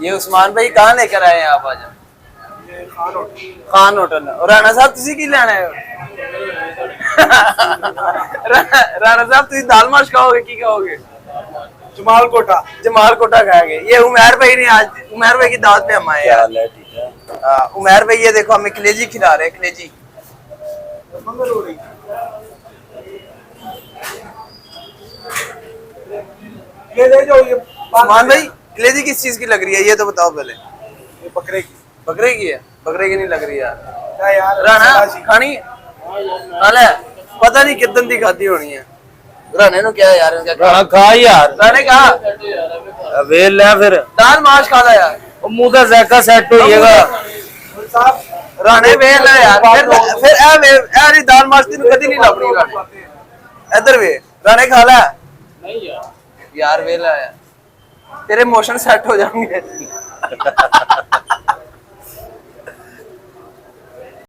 ये उस्मान भाई कहाँ लेकर आए हैं आप आज? ये खान होटल। और राणा साहब तुसी की लेना है? राणा साहब तुसी दाल माश खाओगे की खाओगे? जमाल कोटा। जमाल कोटा खाएंगे। ये उमर भाई ने आज उमर भाई की दावत पे हम आए यार। ठीक है। उमर भाई ये देखो हमें कलेजी खिला रहे हैं, कलेजी। मंगल हो रही ये ले जाओ। ये उस्मान भाई कलेजी किस चीज की लग रही है ये तो बताओ पहले। ये बकरे की। बकरे की है? बकरे की नहीं लग रही यार। क्या यार राणा सलाजी। खानी हाले पता नहीं कितन दी खाती होनी है। राणे नु क्या यार इनका राणा खा यार। राणे कहा वेल है फिर दाल माश खा ला यार। मुंह का जायका सेट होइएगा। साहब राणे वेल है यार। फिर ए नहीं दाल माश ती कदी नहीं लभनी राणे। इधर वे राणे खा ला। नहीं यार। यार वेल है यार। तेरे इमोशन सेट हो जाएंगे।